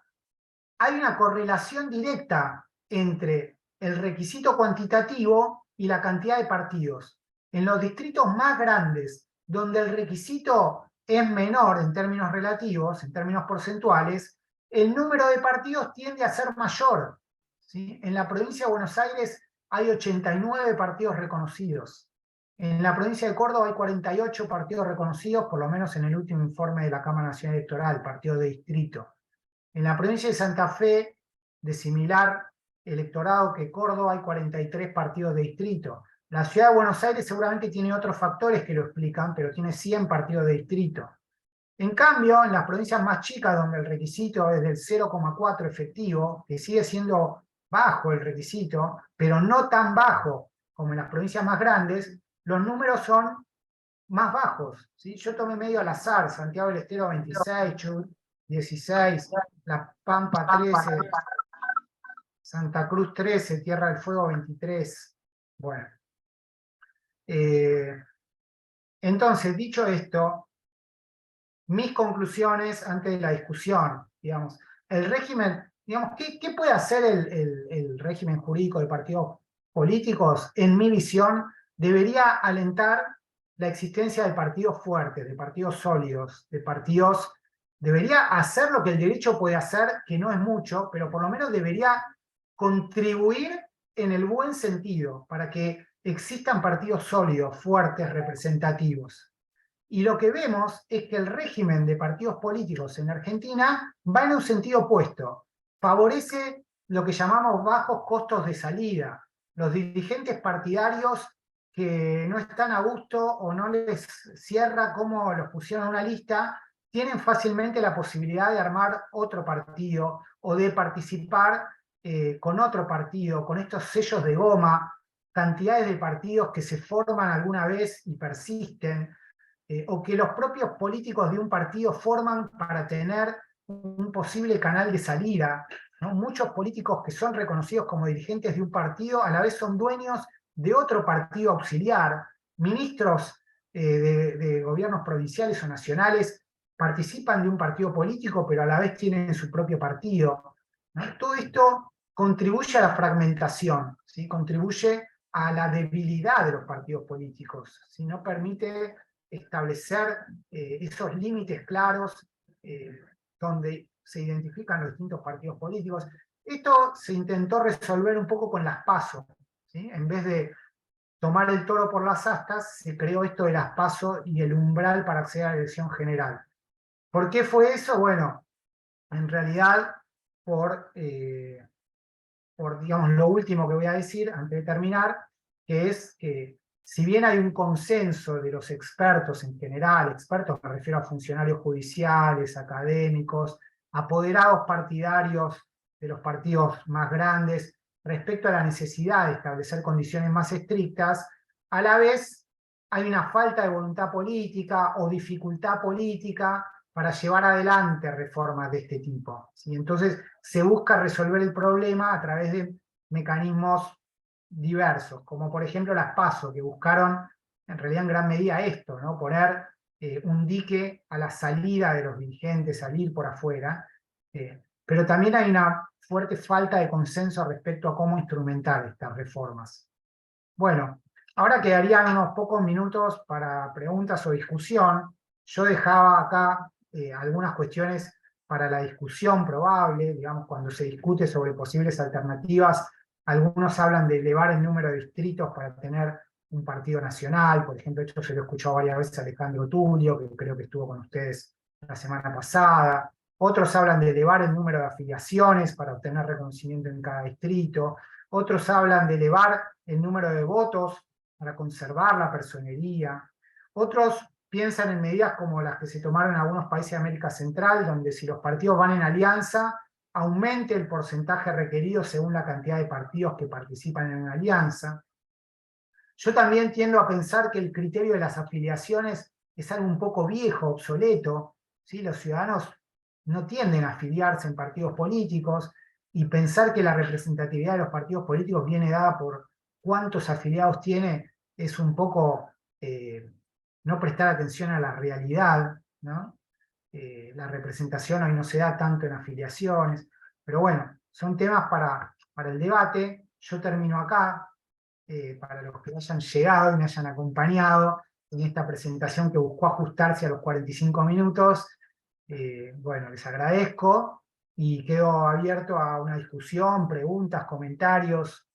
hay una correlación directa entre el requisito cuantitativo y la cantidad de partidos. En los distritos más grandes, donde el requisito es menor en términos relativos, en términos porcentuales, el número de partidos tiende a ser mayor. ¿Sí? En la provincia de Buenos Aires hay 89 partidos reconocidos. En la provincia de Córdoba hay 48 partidos reconocidos, por lo menos en el último informe de la Cámara Nacional Electoral, partidos de distrito. En la provincia de Santa Fe, de similar electorado que Córdoba, hay 43 partidos de distrito. La ciudad de Buenos Aires seguramente tiene otros factores que lo explican, pero tiene 100 partidos de distrito. En cambio, en las provincias más chicas, donde el requisito es del 0,4 efectivo, que sigue siendo bajo el requisito, pero no tan bajo como en las provincias más grandes, los números son más bajos. ¿Sí? Yo tomé medio al azar, Santiago del Estero 26, Chubut 16, La Pampa 13, Santa Cruz 13, Tierra del Fuego 23. Bueno. Entonces, dicho esto, mis conclusiones antes de la discusión, digamos, el régimen, digamos, ¿qué puede hacer el régimen jurídico de partidos políticos? En mi visión, debería alentar la existencia de partidos fuertes, de partidos sólidos, de partidos, debería hacer lo que el derecho puede hacer, que no es mucho, pero por lo menos debería contribuir en el buen sentido, para que existan partidos sólidos, fuertes, representativos. Y lo que vemos es que el régimen de partidos políticos en Argentina va en un sentido opuesto. Favorece lo que llamamos bajos costos de salida. Los dirigentes partidarios que no están a gusto o no les cierra cómo los pusieron en una lista, tienen fácilmente la posibilidad de armar otro partido o de participar con otro partido, con estos sellos de goma, cantidades de partidos que se forman alguna vez y persisten, o que los propios políticos de un partido forman para tener un posible canal de salida, ¿no? Muchos políticos que son reconocidos como dirigentes de un partido a la vez son dueños de otro partido auxiliar, ministros de gobiernos provinciales o nacionales participan de un partido político, pero a la vez tienen su propio partido, ¿no? Todo esto contribuye a la fragmentación, ¿sí? Contribuye a la debilidad de los partidos políticos, si no permite establecer esos límites claros donde se identifican los distintos partidos políticos. Esto se intentó resolver un poco con las PASO, ¿sí? En vez de tomar el toro por las astas, se creó esto de las PASO y el umbral para acceder a la elección general. ¿Por qué fue eso? Bueno, en realidad por digamos, lo último que voy a decir antes de terminar, que es que si bien hay un consenso de los expertos en general, expertos me refiero a funcionarios judiciales, académicos, apoderados partidarios de los partidos más grandes, respecto a la necesidad de establecer condiciones más estrictas, a la vez hay una falta de voluntad política o dificultad política para llevar adelante reformas de este tipo, ¿sí? Entonces se busca resolver el problema a través de mecanismos diversos, como por ejemplo las PASO, que buscaron en realidad en gran medida esto, ¿no? Poner un dique a la salida de los dirigentes, salir por afuera, pero también hay una fuerte falta de consenso respecto a cómo instrumentar estas reformas. Bueno, ahora quedarían unos pocos minutos para preguntas o discusión. Yo dejaba acá algunas cuestiones para la discusión probable, digamos, cuando se discute sobre posibles alternativas, algunos hablan de elevar el número de distritos para tener un partido nacional, por ejemplo, esto se lo he escuchado varias veces a Alejandro Tulio, que creo que estuvo con ustedes la semana pasada. Otros hablan de elevar el número de afiliaciones para obtener reconocimiento en cada distrito. Otros hablan de elevar el número de votos para conservar la personería. Otros piensan en medidas como las que se tomaron en algunos países de América Central, donde si los partidos van en alianza, aumente el porcentaje requerido según la cantidad de partidos que participan en una alianza. Yo también tiendo a pensar que el criterio de las afiliaciones es algo un poco viejo, obsoleto, ¿sí? Los ciudadanos no tienden a afiliarse en partidos políticos, y pensar que la representatividad de los partidos políticos viene dada por cuántos afiliados tiene es un poco no prestar atención a la realidad, ¿no? La representación hoy no se da tanto en afiliaciones, pero bueno, son temas para el debate. Yo termino acá, para los que hayan llegado y me hayan acompañado en esta presentación que buscó ajustarse a los 45 minutos. Bueno, les agradezco y quedo abierto a una discusión, preguntas, comentarios.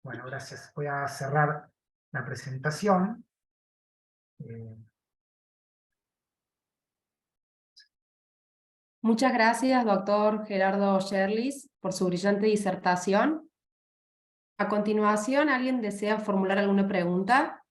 Bueno, gracias. Voy a cerrar la presentación. Muchas gracias, doctor Gerardo Sherlis, por su brillante disertación. A continuación, ¿alguien desea formular alguna pregunta?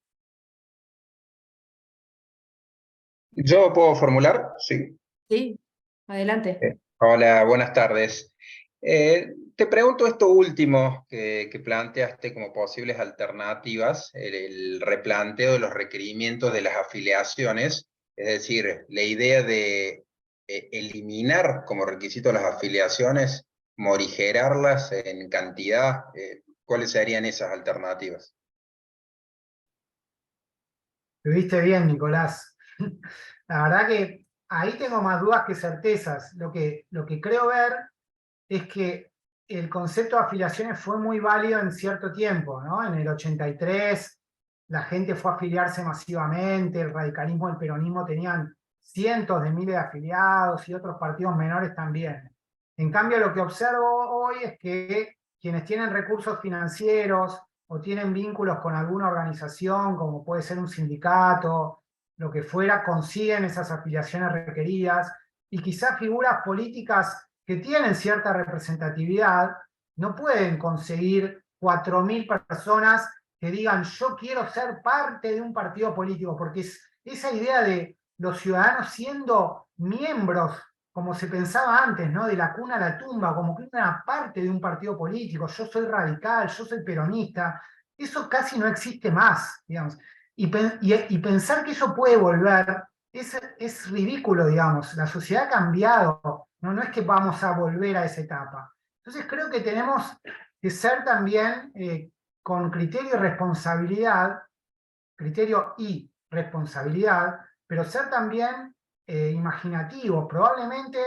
¿Yo puedo formular? Sí. Sí, adelante. Hola, buenas tardes. Te pregunto esto último que planteaste como posibles alternativas, el replanteo de los requerimientos de las afiliaciones, es decir, la idea de eliminar como requisito las afiliaciones, morigerarlas en cantidad, ¿cuáles serían esas alternativas? Lo viste bien, Nicolás. La verdad que ahí tengo más dudas que certezas. Lo que creo ver es que el concepto de afiliaciones fue muy válido en cierto tiempo, ¿no? En el 83 la gente fue a afiliarse masivamente, el radicalismo y el peronismo tenían cientos de miles de afiliados y otros partidos menores también. En cambio, lo que observo hoy es que quienes tienen recursos financieros o tienen vínculos con alguna organización, como puede ser un sindicato, lo que fuera, consiguen esas afiliaciones requeridas, y quizás figuras políticas que tienen cierta representatividad no pueden conseguir 4.000 personas que digan yo quiero ser parte de un partido político, porque esa idea de los ciudadanos siendo miembros, como se pensaba antes, ¿no? De la cuna a la tumba, como que una parte de un partido político, yo soy radical, yo soy peronista, eso casi no existe más, digamos. Y pensar que eso puede volver es ridículo, digamos. La sociedad ha cambiado, ¿no? No es que vamos a volver a esa etapa. Entonces creo que tenemos que ser también con criterio y responsabilidad, pero ser también imaginativos. Probablemente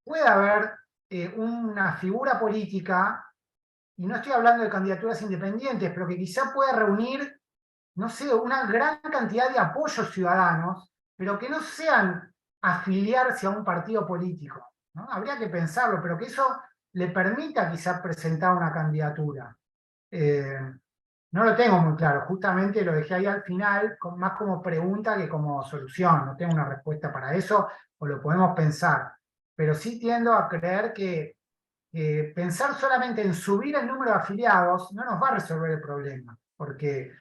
pueda haber una figura política, y no estoy hablando de candidaturas independientes, pero que quizá pueda reunir, no sé, una gran cantidad de apoyos ciudadanos, pero que no sean afiliarse a un partido político, ¿no? Habría que pensarlo, pero que eso le permita quizá presentar una candidatura. No lo tengo muy claro, justamente lo dejé ahí al final, más como pregunta que como solución. No tengo una respuesta para eso, o lo podemos pensar. Pero sí tiendo a creer que pensar solamente en subir el número de afiliados no nos va a resolver el problema, porque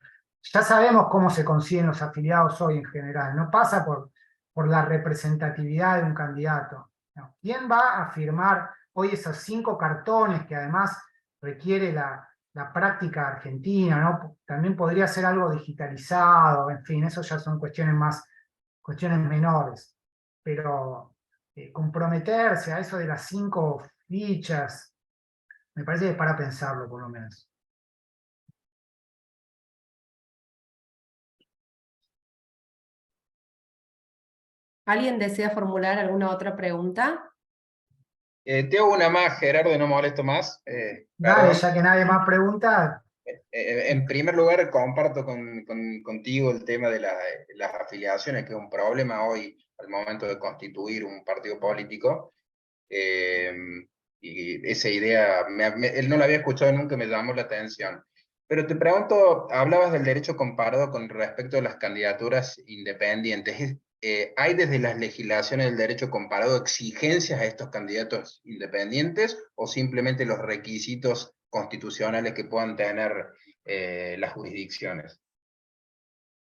ya sabemos cómo se consiguen los afiliados hoy en general. No pasa por la representatividad de un candidato. No. ¿Quién va a firmar hoy esos 5 cartones que además requiere la práctica argentina, ¿no? También podría ser algo digitalizado, en fin, eso ya son cuestiones menores. Pero comprometerse a eso de las 5 fichas, me parece que es para pensarlo, por lo menos. ¿Alguien desea formular alguna otra pregunta? Te hago una más, Gerardo, y no molesto más. Dale, Perdón. ya que nadie más pregunta. En primer lugar, comparto contigo el tema de las afiliaciones, que es un problema hoy al momento de constituir un partido político. Y esa idea, él no la había escuchado nunca, me llamó la atención. Pero te pregunto, hablabas del derecho comparado con respecto a las candidaturas independientes. ¿Hay desde las legislaciones del derecho comparado exigencias a estos candidatos independientes o simplemente los requisitos constitucionales que puedan tener las jurisdicciones?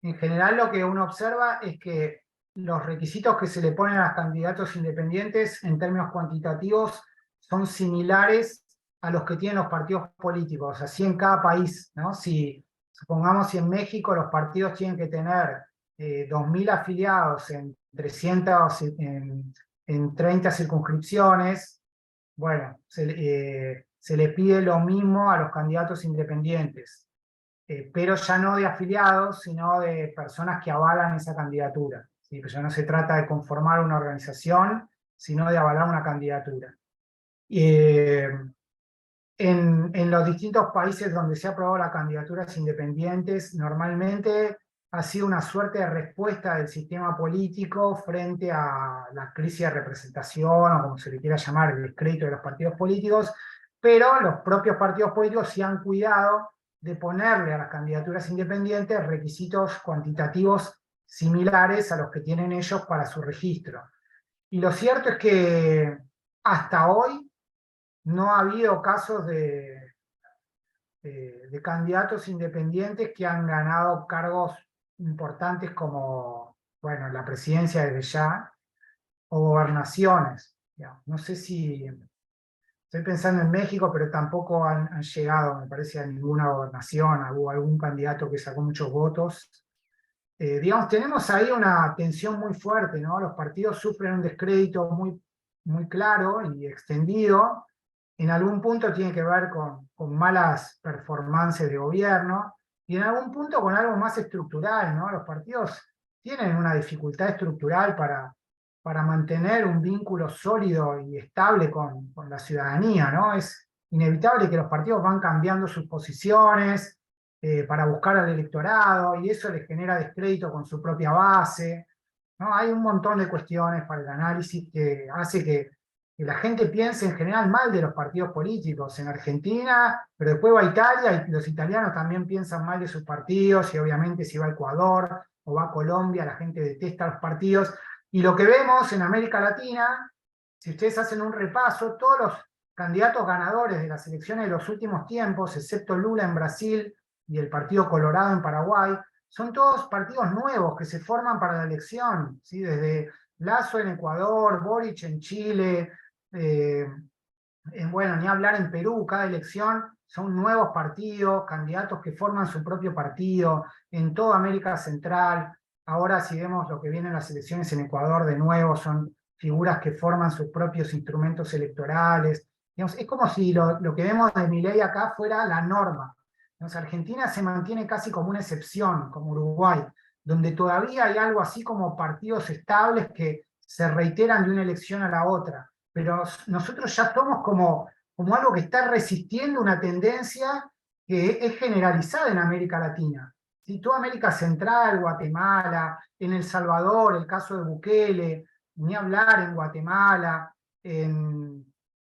En general lo que uno observa es que los requisitos que se le ponen a los candidatos independientes en términos cuantitativos son similares a los que tienen los partidos políticos, así en cada país, ¿no? Supongamos si en México los partidos tienen que tener 2.000 afiliados en 300, en 30 circunscripciones, bueno, se le pide lo mismo a los candidatos independientes. Pero ya no de afiliados, sino de personas que avalan esa candidatura. ¿Sí? Pues ya no se trata de conformar una organización, sino de avalar una candidatura. En los distintos países donde se ha aprobado las candidaturas independientes, normalmente ha sido una suerte de respuesta del sistema político frente a la crisis de representación, o como se le quiera llamar, el descrédito de los partidos políticos, pero los propios partidos políticos se han cuidado de ponerle a las candidaturas independientes requisitos cuantitativos similares a los que tienen ellos para su registro. Y lo cierto es que hasta hoy no ha habido casos de candidatos independientes que han ganado cargos importantes como, bueno, la presidencia desde ya, o gobernaciones. No sé si... Estoy pensando en México, pero tampoco han llegado, me parece, a ninguna gobernación. Hubo algún candidato que sacó muchos votos. Digamos, tenemos ahí una tensión muy fuerte, ¿no? Los partidos sufren un descrédito muy, muy claro y extendido. En algún punto tiene que ver con malas performances de gobierno, y en algún punto con algo más estructural, ¿no? Los partidos tienen una dificultad estructural para mantener un vínculo sólido y estable con la ciudadanía, ¿no? Es inevitable que los partidos van cambiando sus posiciones para buscar al electorado, y eso les genera descrédito con su propia base, ¿no? Hay un montón de cuestiones para el análisis que hace que la gente piense en general mal de los partidos políticos en Argentina, pero después va a Italia y los italianos también piensan mal de sus partidos, y obviamente si va a Ecuador o va a Colombia, la gente detesta los partidos. Y lo que vemos en América Latina, si ustedes hacen un repaso, todos los candidatos ganadores de las elecciones de los últimos tiempos, excepto Lula en Brasil y el Partido Colorado en Paraguay, son todos partidos nuevos que se forman para la elección, ¿sí? Desde Lasso en Ecuador, Boric en Chile, bueno, ni hablar en Perú, cada elección son nuevos partidos, candidatos que forman su propio partido, en toda América Central. Ahora si vemos lo que viene en las elecciones en Ecuador, de nuevo son figuras que forman sus propios instrumentos electorales. Digamos, es como si lo que vemos de Milei acá fuera la norma. Entonces, Argentina se mantiene casi como una excepción, como Uruguay, donde todavía hay algo así como partidos estables que se reiteran de una elección a la otra. Pero nosotros ya somos como algo que está resistiendo una tendencia que es generalizada en América Latina. ¿Sí? Toda América Central, Guatemala, en El Salvador, el caso de Bukele, ni hablar en Guatemala,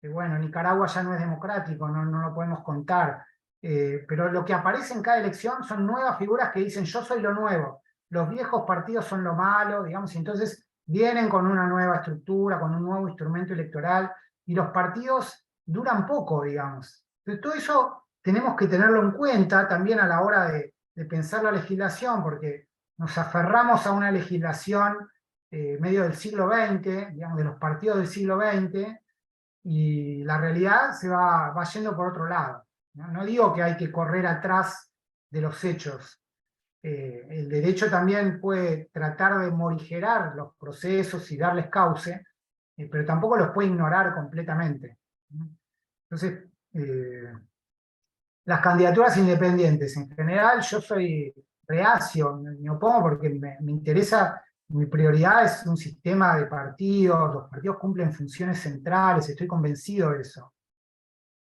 bueno, Nicaragua ya no es democrático, no lo podemos contar, pero lo que aparece en cada elección son nuevas figuras que dicen yo soy lo nuevo, los viejos partidos son lo malo, digamos, y entonces vienen con una nueva estructura, con un nuevo instrumento electoral, y los partidos duran poco, digamos. Entonces, todo eso tenemos que tenerlo en cuenta también a la hora de pensar la legislación, porque nos aferramos a una legislación medio del siglo XX, digamos, de los partidos del siglo XX, y la realidad se va yendo por otro lado. No digo que hay que correr atrás de los hechos. El derecho también puede tratar de morigerar los procesos y darles cauce, pero tampoco los puede ignorar completamente. Entonces, las candidaturas independientes, en general, yo soy reacio, me opongo porque me interesa, mi prioridad es un sistema de partidos, los partidos cumplen funciones centrales, estoy convencido de eso.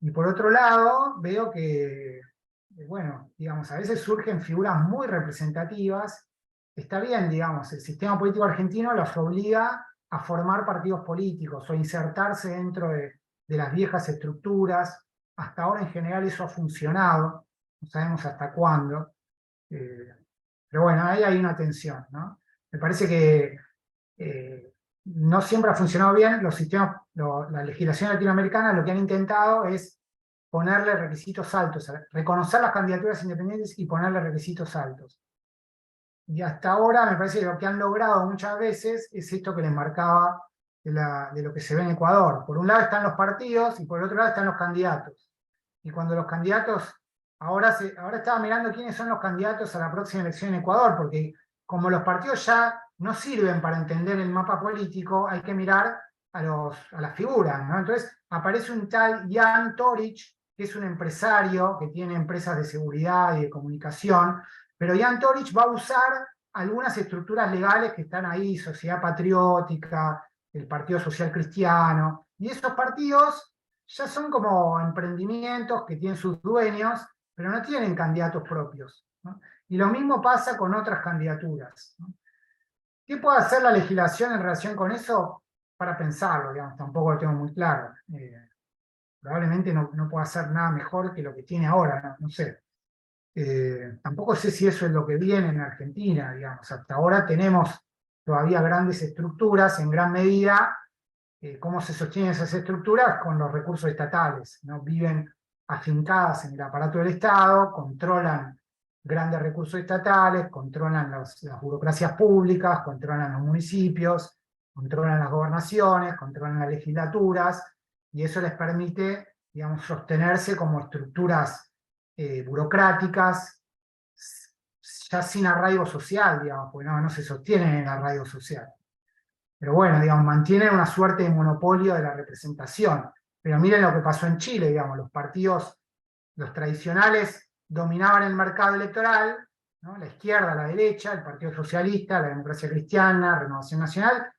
Y por otro lado, veo que, bueno, digamos, a veces surgen figuras muy representativas está bien, digamos, el sistema político argentino los obliga a formar partidos políticos o insertarse dentro de las viejas estructuras. Hasta ahora en general eso ha funcionado, no sabemos hasta cuándo, pero bueno, ahí hay una tensión, ¿no? Me parece que no siempre ha funcionado bien. Los sistemas, la legislación latinoamericana lo que han intentado es ponerle requisitos altos, reconocer las candidaturas independientes y ponerle requisitos altos. Y hasta ahora me parece que lo que han logrado muchas veces es esto que les marcaba de lo que se ve en Ecuador. Por un lado están los partidos y por el otro lado están los candidatos. Y cuando los candidatos, ahora estaba mirando quiénes son los candidatos a la próxima elección en Ecuador, porque como los partidos ya no sirven para entender el mapa político, hay que mirar a las figuras, ¿no? Entonces aparece un tal Jan Toric, que es un empresario que tiene empresas de seguridad y de comunicación, pero Jan Toric va a usar algunas estructuras legales que están ahí, Sociedad Patriótica, el Partido Social Cristiano, y esos partidos ya son como emprendimientos que tienen sus dueños, pero no tienen candidatos propios, ¿no? Y lo mismo pasa con otras candidaturas, ¿no? ¿Qué puede hacer la legislación en relación con eso? Para pensarlo, digamos, tampoco lo tengo muy claro. Probablemente no pueda hacer nada mejor que lo que tiene ahora, no sé. Tampoco sé si eso es lo que viene en Argentina, digamos. Hasta ahora tenemos todavía grandes estructuras, en gran medida. ¿Cómo se sostienen esas estructuras? Con los recursos estatales, ¿no? Viven afincadas en el aparato del Estado, controlan grandes recursos estatales, controlan las burocracias públicas, controlan los municipios, controlan las gobernaciones, controlan las legislaturas, y eso les permite, digamos, sostenerse como estructuras burocráticas, ya sin arraigo social, digamos, porque no se sostienen en el arraigo social. Pero bueno, digamos, mantienen una suerte de monopolio de la representación. Pero miren lo que pasó en Chile, digamos, los partidos, los tradicionales, dominaban el mercado electoral, ¿no? La izquierda, la derecha, el Partido Socialista, la Democracia Cristiana, Renovación Nacional,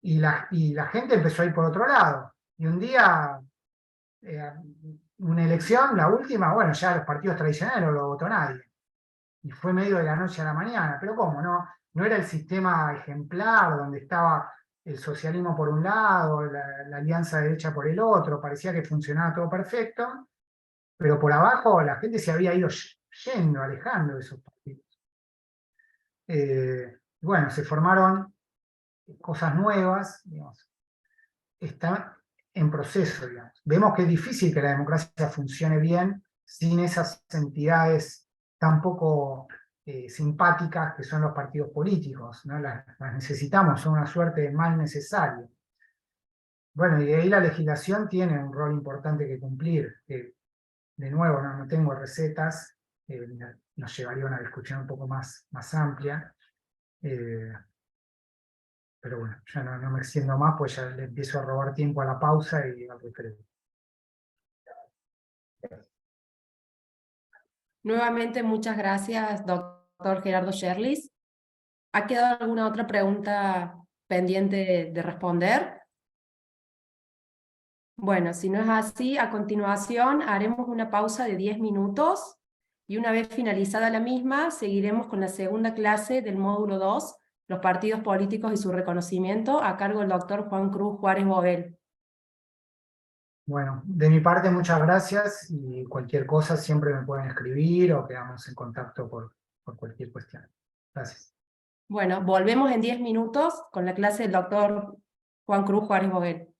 y la gente empezó a ir por otro lado. Y un día, una elección, la última, bueno, ya los partidos tradicionales no lo votó nadie. Y fue medio de la noche a la mañana. Pero ¿cómo? No era el sistema ejemplar donde estaba el socialismo por un lado, la alianza de derecha por el otro, parecía que funcionaba todo perfecto, pero por abajo la gente se había ido yendo, alejando de esos partidos. Bueno, se formaron cosas nuevas, digamos, están en proceso, digamos. Vemos que es difícil que la democracia funcione bien sin esas entidades tan poco simpáticas que son los partidos políticos, ¿no? Las necesitamos, son una suerte de mal necesario. Bueno, y de ahí la legislación tiene un rol importante que cumplir. De nuevo, no tengo recetas, nos llevaría a una discusión un poco más amplia. Pero bueno, ya no me extiendo más, pues ya le empiezo a robar tiempo a la pausa y al recreo. Nuevamente, muchas gracias, doctor Gerardo Scherlis. ¿Ha quedado alguna otra pregunta pendiente de responder? Bueno, si no es así, a continuación haremos una pausa de 10 minutos y una vez finalizada la misma, seguiremos con la segunda clase del módulo 2, los partidos políticos y su reconocimiento, a cargo del doctor Juan Cruz Juárez Boguel. Bueno, de mi parte muchas gracias y cualquier cosa siempre me pueden escribir o quedamos en contacto por cualquier cuestión. Gracias. Bueno, volvemos en 10 minutos con la clase del doctor Juan Cruz Juárez Boguel.